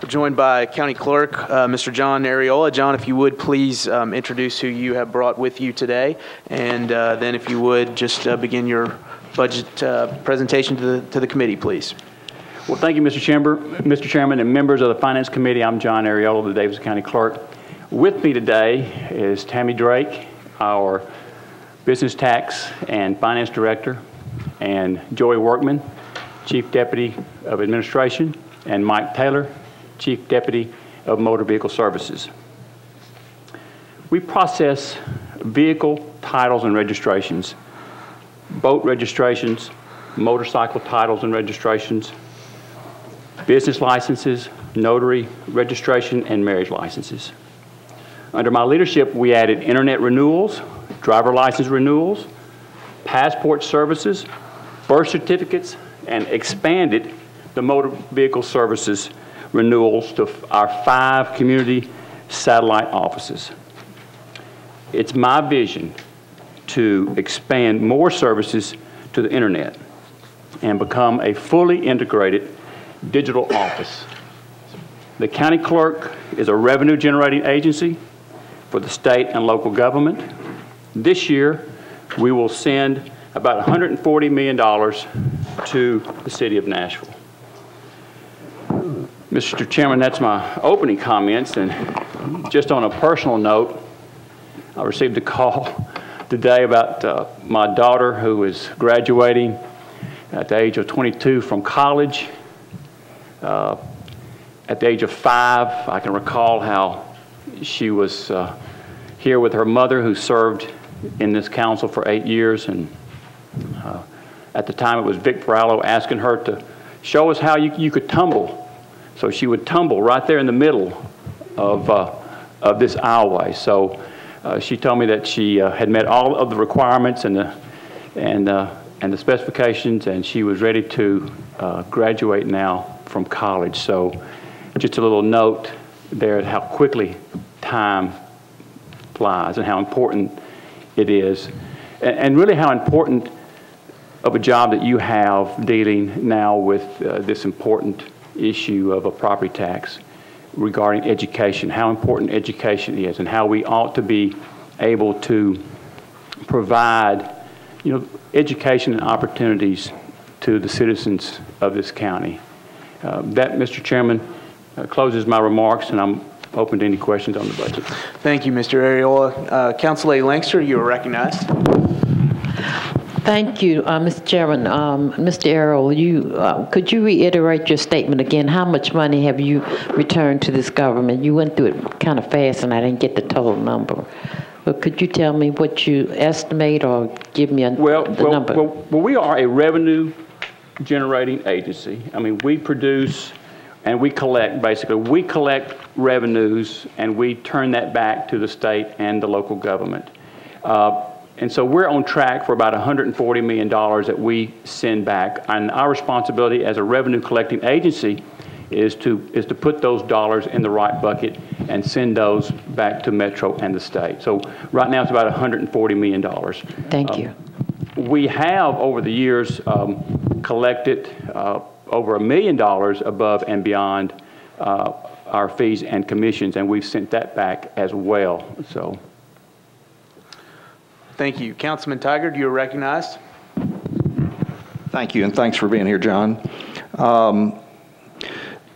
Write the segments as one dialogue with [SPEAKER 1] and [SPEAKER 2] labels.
[SPEAKER 1] We're joined by County Clerk, Mr. John Ariola. John, if you would please introduce who you have brought with you today, and then if you would just begin your budget presentation to the committee, please.
[SPEAKER 2] Well, thank you, Mr. Chairman, and members of the Finance Committee. I'm John Ariola, the Davidson County Clerk. With me today is Tammy Drake, our Business Tax and Finance Director, and Joey Workman, Chief Deputy of Administration, and Mike Taylor, Chief Deputy of Motor Vehicle Services. We process vehicle titles and registrations, boat registrations, motorcycle titles and registrations, business licenses, notary registration, and marriage licenses. Under my leadership, we added internet renewals, driver license renewals, passport services, birth certificates, and expanded the motor vehicle services renewals to our 5 community satellite offices. It's my vision to expand more services to the internet and become a fully integrated digital office. The county clerk is a revenue generating agency for the state and local government. This year, we will send about $140 million to the city of Nashville. Mr. Chairman, that's my opening comments, and just on a personal note, I received a call today about my daughter who is graduating at the age of 22 from college. At the age of 5, I can recall how she was here with her mother, who served in this council for 8 years, and at the time it was Vic Farallo asking her to show us how you could tumble. So she would tumble right there in the middle of this aisleway. So she told me that she had met all of the requirements and the specifications, and she was ready to graduate now from college. So just a little note there, how quickly time flies and how important it is, and really how important of a job that you have dealing now with this important issue of a property tax regarding education, how important education is, and how we ought to be able to provide, education and opportunities to the citizens of this county. That, Mr. Chairman, closes my remarks, and I'm open to any questions on the budget.
[SPEAKER 1] Thank you, Mr. Ariola. Council Lady Lankster, you are recognized.
[SPEAKER 3] Thank you, Mr. Chairman. Mr. Arrow, could you reiterate your statement again? How much money have you returned to this government? You went through it kind of fast, and I didn't get the total number. But could you tell me what you estimate, or give me the number?
[SPEAKER 2] Well, we are a revenue-generating agency. I mean, we produce and we collect, basically. We collect revenues, and we turn that back to the state and the local government. And so we're on track for about $140 million that we send back. And our responsibility as a revenue collecting agency is to put those dollars in the right bucket and send those back to Metro and the state. So right now it's about $140 million.
[SPEAKER 3] Thank you.
[SPEAKER 2] We have, over the years, collected over $1 million above and beyond our fees and commissions, and we've sent that back as well. So.
[SPEAKER 1] Thank you. Councilman Tiger, you are recognized.
[SPEAKER 4] Thank you, and thanks for being here, John.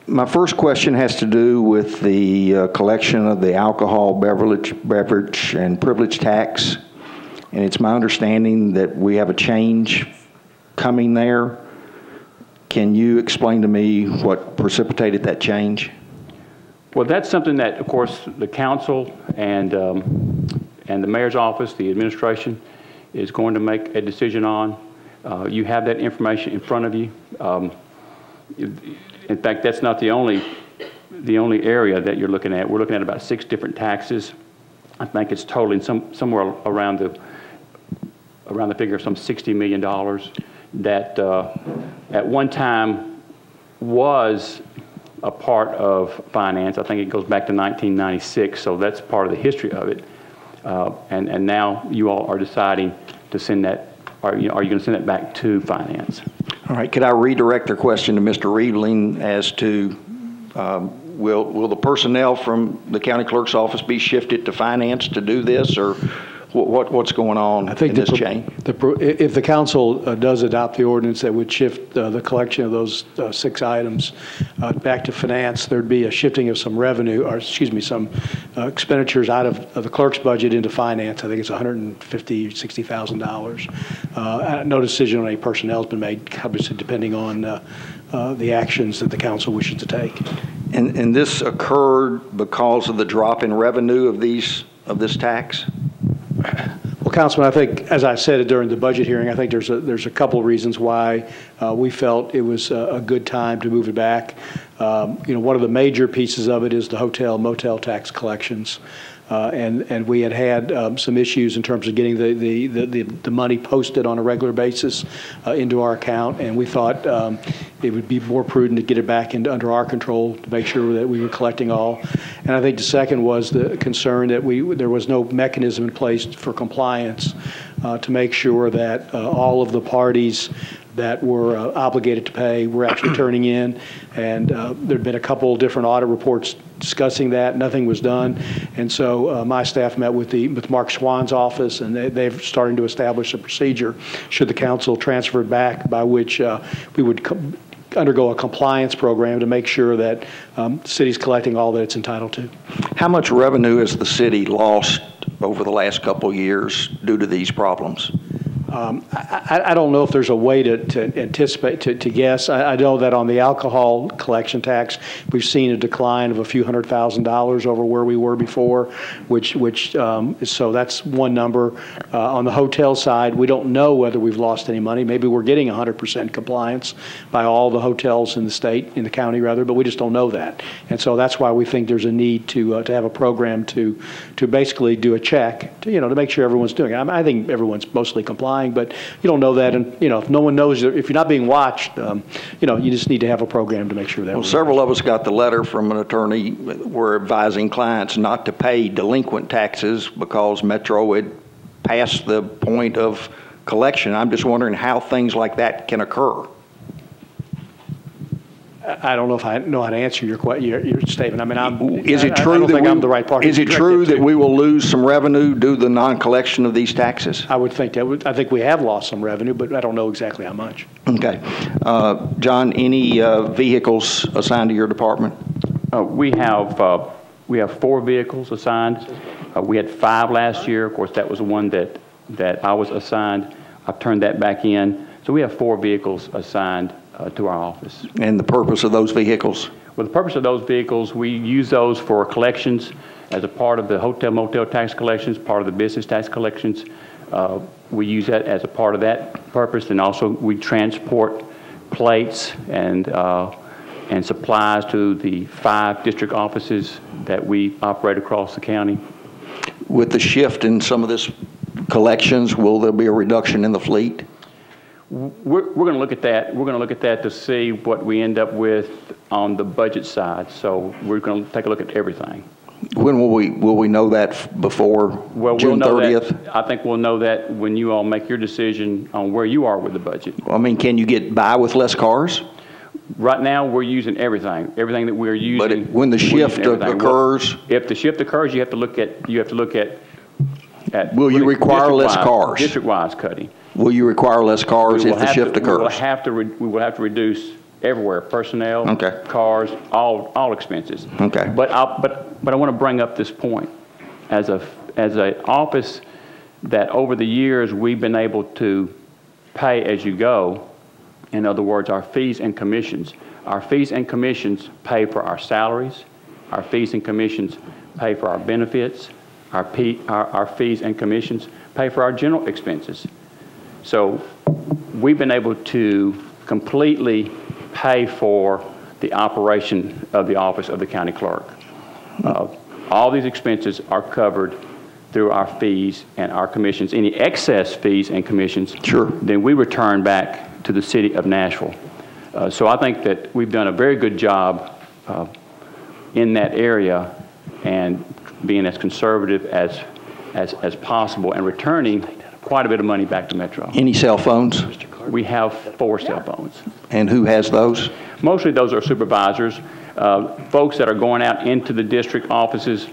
[SPEAKER 4] My first question has to do with the collection of the alcohol, beverage, and privilege tax. And it's my understanding that we have a change coming there. Can you explain to me what precipitated that change?
[SPEAKER 2] Well, that's something that, of course, the council and the mayor's office, the administration, is going to make a decision on. You have that information in front of you. In fact, that's not the only area that you're looking at. We're looking at about 6 different taxes. I think it's totaling somewhere around the figure of some $60 million that at one time was a part of finance. I think it goes back to 1996, so that's part of the history of it. And now you all are deciding to send that, are you going to send it back to finance?
[SPEAKER 4] All right, could I redirect the question to Mr. Reedling as to will the personnel from the county clerk's office be shifted to finance to do this, or what's going on in this chain?
[SPEAKER 5] If the council does adopt the ordinance that would shift the collection of those 6 items back to finance, there'd be a shifting of some revenue, or excuse me, some expenditures out of the clerk's budget into finance. I think it's $150,000, $60,000. No decision on any personnel has been made, obviously depending on the actions that the council wishes to take.
[SPEAKER 4] And this occurred because of the drop in revenue of this tax?
[SPEAKER 5] Well, Councilman, I think, as I said during the budget hearing, I think there's a couple of reasons why we felt it was a good time to move it back. One of the major pieces of it is the hotel motel tax collections. And we had some issues in terms of getting the money posted on a regular basis into our account, and we thought it would be more prudent to get it back under our control to make sure that we were collecting all. And I think the second was the concern that there was no mechanism in place for compliance to make sure that all of the parties that were obligated to pay were actually turning in, and there'd been a couple different audit reports discussing that. Nothing was done, and so my staff met with Mark Swan's office, and they're starting to establish a procedure should the council transfer it back, by which we would undergo a compliance program to make sure that the city's collecting all that it's entitled to.
[SPEAKER 4] How much revenue has the city lost over the last couple of years due to these problems?
[SPEAKER 5] I don't know if there's a way to anticipate, to guess. I know that on the alcohol collection tax, we've seen a decline of a few $100,000 over where we were before, so that's one number. On the hotel side, we don't know whether we've lost any money. Maybe we're getting 100% compliance by all the hotels in the state, in the county rather, but we just don't know that. And so that's why we think there's a need to have a program to basically do a check, to make sure everyone's doing it. I think everyone's mostly complying, but you don't know that, and if no one knows, if you're not being watched, you just need to have a program to make sure that.
[SPEAKER 4] Well, several of us got the letter from an attorney. We're advising clients not to pay delinquent taxes because Metro had passed the point of collection. I'm just wondering how things like that can occur.
[SPEAKER 5] I don't know if I know how to answer your statement. I mean,
[SPEAKER 4] is it true
[SPEAKER 5] I don't think I'm the right party.
[SPEAKER 4] Is it true that we will lose some revenue due to the non-collection of these taxes?
[SPEAKER 5] I would think that. I think we have lost some revenue, but I don't know exactly how much.
[SPEAKER 4] Okay, John, any vehicles assigned to your department?
[SPEAKER 2] We have 4 vehicles assigned. We had 5 last year. Of course, that was the one that I was assigned. I've turned that back in. So we have 4 vehicles assigned to our office.
[SPEAKER 4] And the purpose of those vehicles?
[SPEAKER 2] Well, the purpose of those vehicles, we use those for collections as a part of the hotel motel tax collections, part of the business tax collections. We use that as a part of that purpose, and also we transport plates and supplies to the 5 district offices that we operate across the county.
[SPEAKER 4] With the shift in some of this collections, will there be a reduction in the fleet?
[SPEAKER 2] We're going to look at that. We're going to look at that to see what we end up with on the budget side. So we're going to take a look at everything.
[SPEAKER 4] When will we know that before June 30th?
[SPEAKER 2] I think we'll know that when you all make your decision on where you are with the budget.
[SPEAKER 4] I mean, can you get by with less cars?
[SPEAKER 2] Right now, we're using everything that we're using.
[SPEAKER 4] But when the shift occurs,
[SPEAKER 2] if the shift occurs, you have to look at.
[SPEAKER 4] Will you require less cars?
[SPEAKER 2] District-wise cutting.
[SPEAKER 4] Will you require less cars if the shift occurs?
[SPEAKER 2] We will have to reduce everywhere: personnel,
[SPEAKER 4] okay,
[SPEAKER 2] cars, all expenses.
[SPEAKER 4] Okay.
[SPEAKER 2] But I want to bring up this point as an office that over the years we've been able to pay as you go. In other words, our fees and commissions. Our fees and commissions pay for our salaries. Our fees and commissions pay for our benefits. Our fees and commissions pay for our general expenses. So we've been able to completely pay for the operation of the office of the county clerk. All these expenses are covered through our fees and our commissions. Any excess fees and commissions,
[SPEAKER 4] sure,
[SPEAKER 2] then we return back to the city of Nashville. So I think that we've done a very good job in that area and being as conservative as possible and returning quite a bit of money back to Metro.
[SPEAKER 4] Any cell phones?
[SPEAKER 2] We have 4 cell phones.
[SPEAKER 4] And who has those?
[SPEAKER 2] Mostly those are supervisors. Folks that are going out into the district offices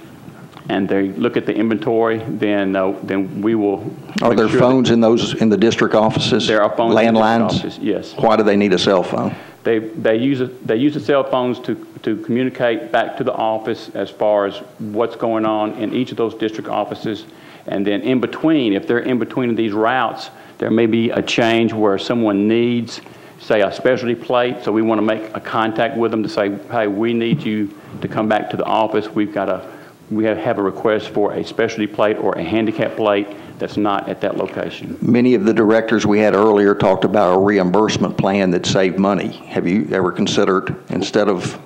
[SPEAKER 2] and they look at the inventory, then we will.
[SPEAKER 4] Are there phones in the district offices?
[SPEAKER 2] There are phones
[SPEAKER 4] landlines?
[SPEAKER 2] in the district offices, yes.
[SPEAKER 4] Why do they need a cell phone?
[SPEAKER 2] They use the cell phones to communicate back to the office as far as what's going on in each of those district offices. And then in between, if they're in between these routes, there may be a change where someone needs, say, a specialty plate. So we want to make a contact with them to say, hey, we need you to come back to the office. We have a request for a specialty plate or a handicap plate that's not at that location.
[SPEAKER 4] Many of the directors we had earlier talked about a reimbursement plan that saved money. Have you ever considered, instead of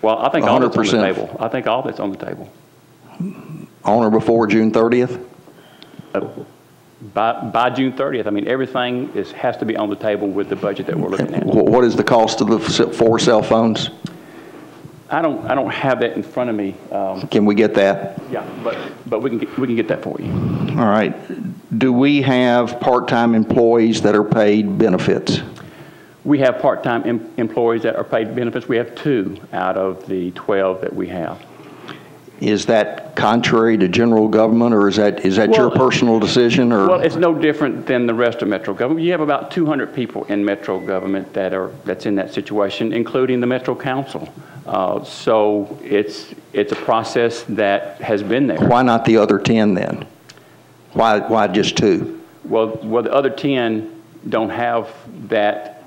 [SPEAKER 2] Well, I think all that's on the
[SPEAKER 4] 100%.
[SPEAKER 2] table. I think all that's on the table.
[SPEAKER 4] On or before June 30th?
[SPEAKER 2] By June 30th, I mean, everything has to be on the table with the budget that we're looking at.
[SPEAKER 4] What is the cost of the 4 cell phones?
[SPEAKER 2] I don't have that in front of me.
[SPEAKER 4] Can we get that?
[SPEAKER 2] Yeah, but we can get that for you.
[SPEAKER 4] All right. Do we have part-time employees that are paid benefits?
[SPEAKER 2] We have part-time employees that are paid benefits. We have 2 out of the 12 that we have.
[SPEAKER 4] Is that contrary to general government, or is that your personal decision? Or
[SPEAKER 2] Well, it's no different than the rest of Metro government. You have about 200 people in Metro government that's in that situation, including the Metro Council. So it's a process that has been there.
[SPEAKER 4] why not the other 10 then? Why just 2?
[SPEAKER 2] Well, the other 10 don't have that,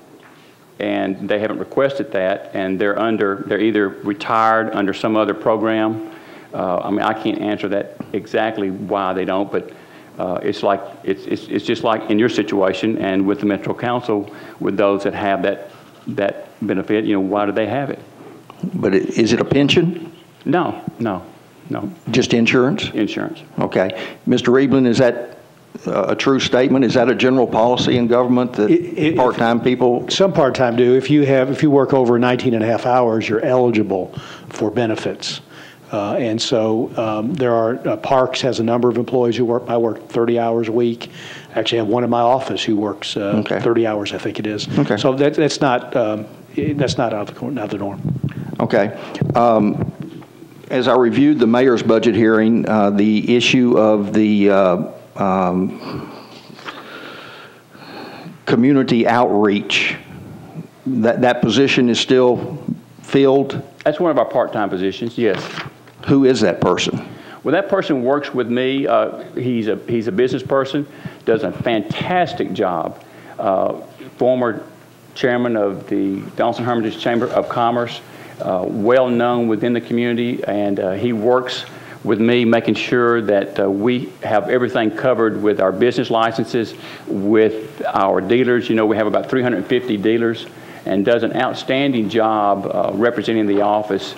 [SPEAKER 2] and they haven't requested that, and they're either retired under some other program. I mean, I can't answer that exactly why they don't, but it's just like in your situation and with the Metro Council, with those that have that benefit. Why do they have it?
[SPEAKER 4] But is it a pension?
[SPEAKER 2] No.
[SPEAKER 4] Just insurance?
[SPEAKER 2] Insurance.
[SPEAKER 4] Okay. Mr. Evelyn, is that a true statement? Is that a general policy in government that part-time people?
[SPEAKER 5] Some part-time do. If you work over 19 and a half hours, you're eligible for benefits. And so there are, Parks has a number of employees who work 30 hours a week. Actually, I have one in my office who works 30 hours, I think it is.
[SPEAKER 4] Okay.
[SPEAKER 5] So that's not out of the norm.
[SPEAKER 4] Okay. As I reviewed the mayor's budget hearing, the issue of the community outreach, that position is still filled?
[SPEAKER 2] That's one of our part-time positions, yes.
[SPEAKER 4] Who is that person?
[SPEAKER 2] Well, that person works with me. He's a business person, does a fantastic job. Former chairman of the Donaldson Hermitage Chamber of Commerce, well known within the community, and he works with me making sure that we have everything covered with our business licenses, with our dealers. We have about 350 dealers, and does an outstanding job representing the office,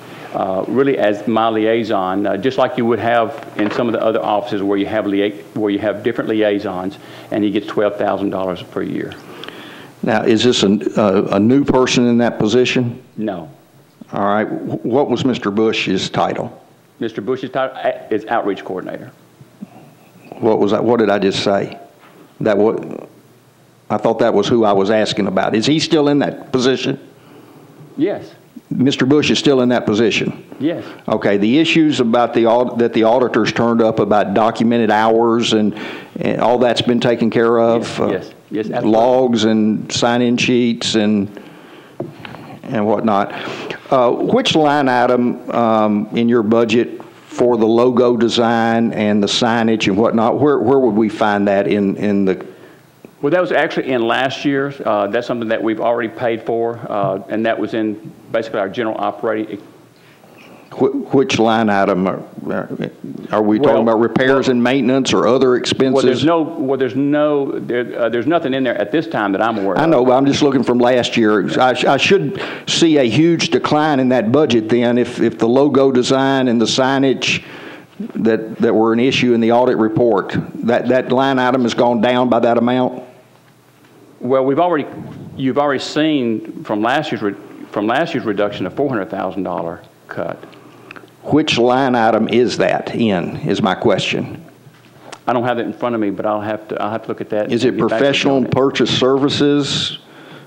[SPEAKER 2] really as my liaison, just like you would have in some of the other offices where you have different liaisons, and he gets $12,000 per year.
[SPEAKER 4] Now, is this a new person in that position?
[SPEAKER 2] No.
[SPEAKER 4] All right. What was Mr. Bush's title?
[SPEAKER 2] Mr. Bush's title is outreach coordinator.
[SPEAKER 4] What was that? What did I just say? I thought that was who I was asking about. Is he still in that position?
[SPEAKER 2] Yes.
[SPEAKER 4] Mr. Bush is still in that position?
[SPEAKER 2] Yes.
[SPEAKER 4] Okay. The issues about that the auditors turned up about documented hours and all that's been taken care of?
[SPEAKER 2] Yes. Yes, absolutely.
[SPEAKER 4] Logs and sign-in sheets and whatnot. Which line item in your budget for the logo design and the signage and whatnot, where would we find that in the?
[SPEAKER 2] Well, that was actually in last year's. That's something that we've already paid for, and that was in basically our general operating.
[SPEAKER 4] Which line item are we talking about? Repairs and maintenance or other expenses?
[SPEAKER 2] There's nothing in there at this time that I'm aware of.
[SPEAKER 4] I know, but I'm just looking from last year. I should see a huge decline in that budget then if the logo design and the signage that were an issue in the audit report, that line item has gone down by that amount?
[SPEAKER 2] Well, you've already seen from last year's reduction a $400,000 cut.
[SPEAKER 4] Which line item is that in, is my question.
[SPEAKER 2] I don't have that in front of me, but I'll have to look at that.
[SPEAKER 4] Is it professional and purchase services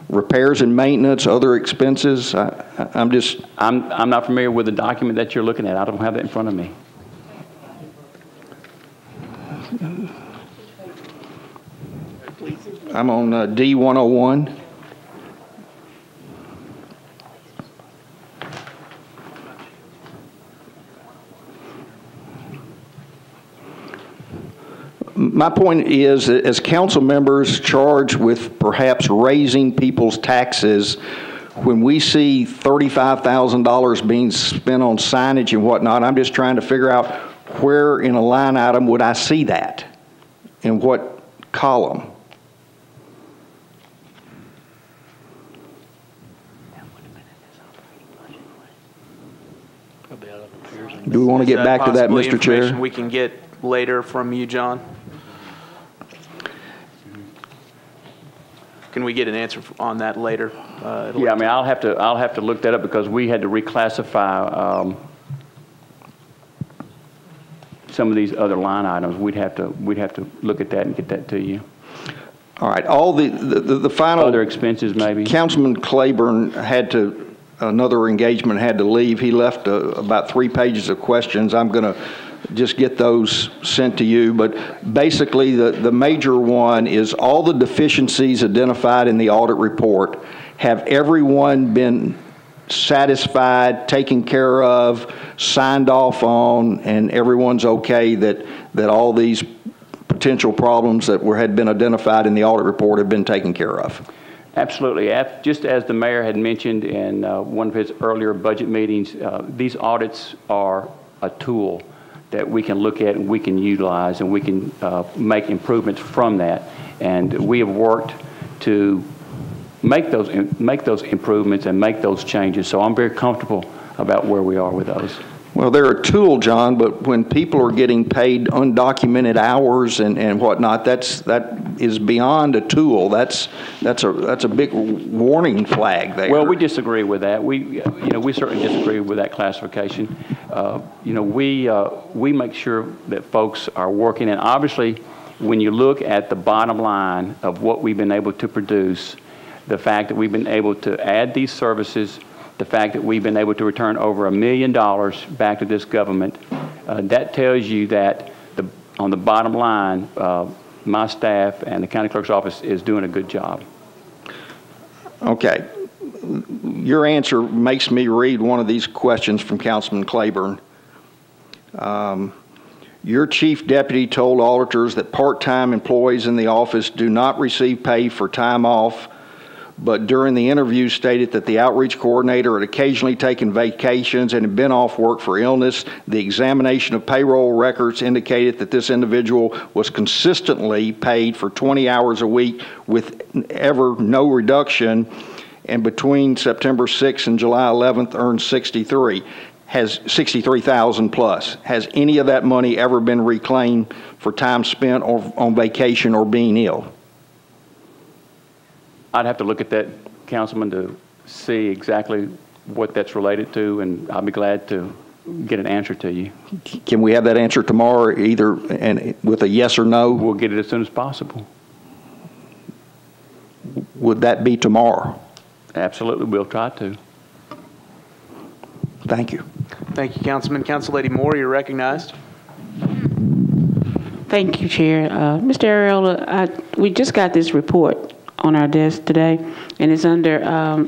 [SPEAKER 4] repairs and maintenance, other expenses? I'm
[SPEAKER 2] I'm not familiar with the document that you're looking at. I don't have that in front of me.
[SPEAKER 4] I'm on D101. My point is that as council members charged with perhaps raising people's taxes, when we see $35,000 being spent on signage and whatnot, I'm just trying to figure out where in a line item would I see that? In what column? Do we want to get back to that, Mr. Chair?
[SPEAKER 1] Information we can get later from you, John? Can we get an answer on that later?
[SPEAKER 2] Yeah, I mean, I'll have to look that up because we had to reclassify some of these other line items. We'd have to look at that and get that to you.
[SPEAKER 4] All right. All the final
[SPEAKER 2] Other expenses, maybe.
[SPEAKER 4] Councilman Claiborne had to. Another engagement had to leave. He left about 3 pages of questions. I'm going to just get those sent to you. But basically, the major one is all the deficiencies identified in the audit report. Have everyone been satisfied, taken care of, signed off on, and everyone's okay that all these potential problems that had been identified in the audit report have been taken care of?
[SPEAKER 2] Absolutely. Just as the mayor had mentioned in one of his earlier budget meetings, these audits are a tool that we can look at and we can utilize and we can make improvements from that. And we have worked to make those improvements and make those changes. So I'm very comfortable about where we are with those.
[SPEAKER 4] Well, they're a tool, John, but when people are getting paid undocumented hours and whatnot, that is beyond a tool. That's a big warning flag there.
[SPEAKER 2] Well, we disagree with that. We certainly disagree with that classification. We make sure that folks are working, and obviously, when you look at the bottom line of what we've been able to produce, the fact that we've been able to add these services, the fact that we've been able to return over $1 million back to this government, that tells you that on the bottom line, my staff and the county clerk's office is doing a good job.
[SPEAKER 4] Okay. Your answer makes me read one of these questions from Councilman Claiborne. Your chief deputy told auditors that part-time employees in the office do not receive pay for time off, but during the interview stated that the outreach coordinator had occasionally taken vacations and had been off work for illness. The examination of payroll records indicated that this individual was consistently paid for 20 hours a week with ever no reduction, and between September 6th and July 11th earned 63,000 plus. Has any of that money ever been reclaimed for time spent on vacation or being ill?
[SPEAKER 2] I'd have to look at that, Councilman, to see exactly what that's related to, and I'll be glad to get an answer to you.
[SPEAKER 4] Can we have that answer tomorrow, either with a yes or no?
[SPEAKER 2] We'll get it as soon as possible.
[SPEAKER 4] Would that be tomorrow?
[SPEAKER 2] Absolutely, we'll try to.
[SPEAKER 4] Thank you.
[SPEAKER 1] Thank you, Councilman. Council Lady Moore, you're recognized.
[SPEAKER 6] Thank you, Chair. Mr. Ariola, we just got this report on our desk today, and it's under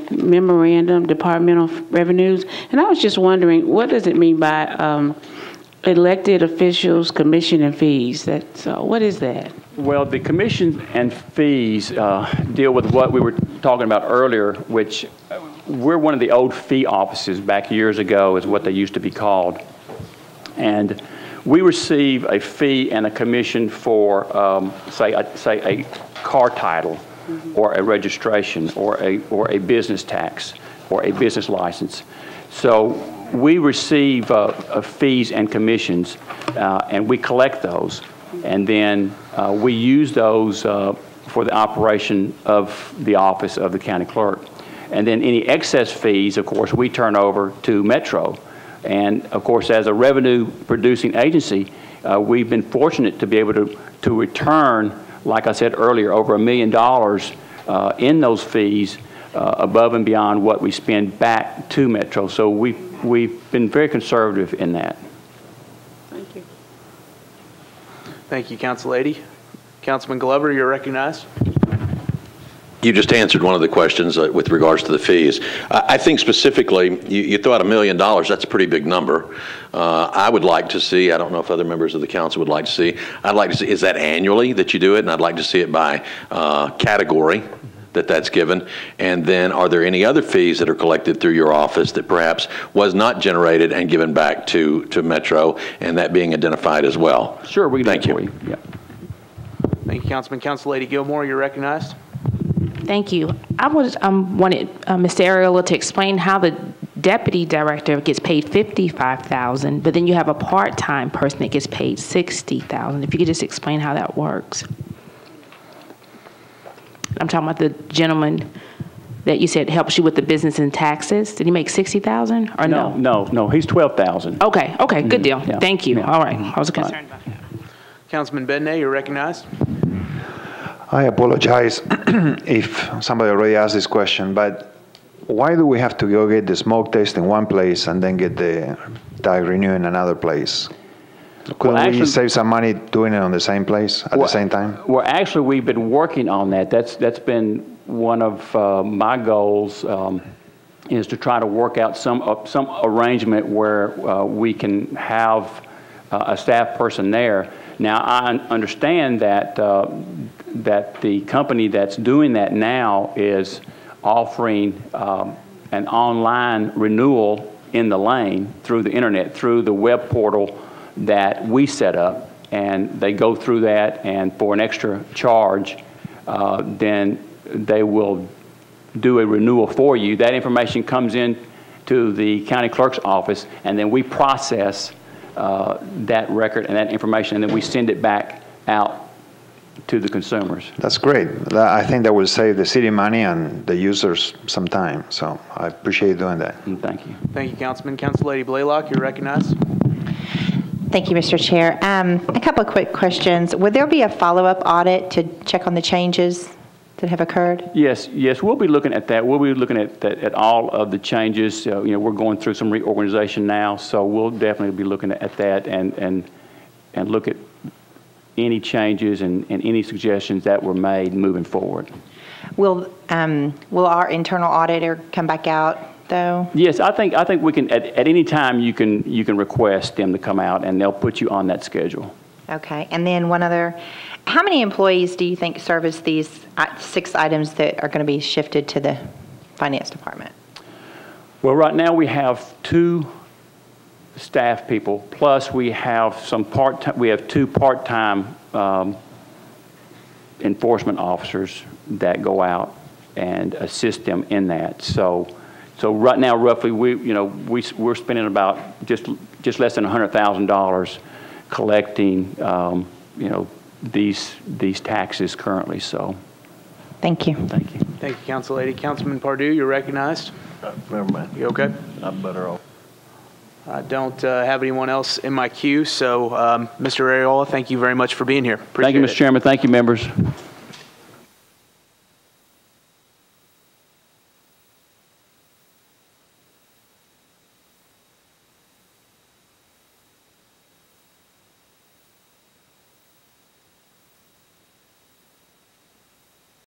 [SPEAKER 6] memorandum, departmental revenues. And I was just wondering, what does it mean by elected officials, commission, and fees? What is that?
[SPEAKER 2] Well, the commission and fees deal with what we were talking about earlier, which we're one of the old fee offices back years ago is what they used to be called. And we receive a fee and a commission for, say a car title, or a registration, or a business tax, or a business license. So we receive fees and commissions, and we collect those, and then we use those for the operation of the office of the county clerk. And then any excess fees, of course, we turn over to Metro. And of course, as a revenue producing agency, we've been fortunate to be able to return, like I said earlier, over $1 million in those fees above and beyond what we spend back to Metro. So we've been very conservative in that.
[SPEAKER 6] Thank you.
[SPEAKER 1] Thank you, Councillady. Councilman Glover, you're recognized.
[SPEAKER 7] You just answered one of the questions with regards to the fees. I think specifically, you throw out $1 million, that's a pretty big number. I would like to see, I don't know if other members of the council would like to see, I'd like to see, is that annually that you do it? And I'd like to see it by category that's given. And then are there any other fees that are collected through your office that perhaps was not generated and given back to Metro, and that being identified as well?
[SPEAKER 2] Sure, we can
[SPEAKER 7] Thank
[SPEAKER 2] do that
[SPEAKER 7] you.
[SPEAKER 2] for you. Yeah.
[SPEAKER 1] Thank you, Councilman. Councillady Gilmore, you're recognized.
[SPEAKER 8] Thank you. I wanted Mr. Ariola to explain how the deputy director gets paid $55,000, but then you have a part-time person that gets paid $60,000. If you could just explain how that works. I'm talking about the gentleman that you said helps you with the business and taxes. Did he make $60,000 or no?
[SPEAKER 2] No, he's $12,000.
[SPEAKER 8] Okay, good deal.
[SPEAKER 2] Yeah.
[SPEAKER 8] Thank you.
[SPEAKER 2] Yeah.
[SPEAKER 8] All right, I was concerned about that.
[SPEAKER 1] Councilman Bednay, you're recognized.
[SPEAKER 9] I apologize if somebody already asked this question, but why do we have to go get the smoke test in one place and then get the tag renew in another place? Couldn't we save some money doing it on the same place at the same time?
[SPEAKER 2] Well, actually, we've been working on that. That's been one of my goals, is to try to work out some arrangement where we can have a staff person there. Now, I understand that that the company that's doing that now is offering an online renewal in the lane through the internet, through the web portal that we set up, and they go through that, and for an extra charge, then they will do a renewal for you. That information comes in to the county clerk's office, and then we process that record and that information, and then we send it back out to the consumers.
[SPEAKER 9] That's great. I think that will save the city money and the users some time. So I appreciate doing that.
[SPEAKER 2] Thank you.
[SPEAKER 1] Thank you, Councilman. Councillady Blaylock, you're recognized.
[SPEAKER 10] Thank you, Mr. Chair. A couple of quick questions. Would there be a follow-up audit to check on the changes that have occurred?
[SPEAKER 2] Yes, we'll be looking at that. We'll be looking at all of the changes. We're going through some reorganization now, so we'll definitely be looking at that and look at any changes and any suggestions that were made moving forward.
[SPEAKER 10] Will our internal auditor come back out, though?
[SPEAKER 2] Yes, I think we can at any time you can request them to come out, and they'll put you on that schedule.
[SPEAKER 10] Okay, and then one other. How many employees do you think service these 6 items that are going to be shifted to the finance department?
[SPEAKER 2] Well, right now we have 2 staff people, plus we have some part-time. We have 2 part-time enforcement officers that go out and assist them in that. So right now, roughly, we're spending about just less than $100,000 collecting, these taxes currently. So,
[SPEAKER 10] thank you.
[SPEAKER 2] Thank you.
[SPEAKER 1] Thank you, Councillady. Councilman Pardue, you're recognized.
[SPEAKER 4] Never mind.
[SPEAKER 1] You okay?
[SPEAKER 4] I'm better off.
[SPEAKER 1] I don't have anyone else in my queue, so Mr. Ariola, thank you very much for being here.
[SPEAKER 2] Thank you, Mr. Chairman. Thank you, members.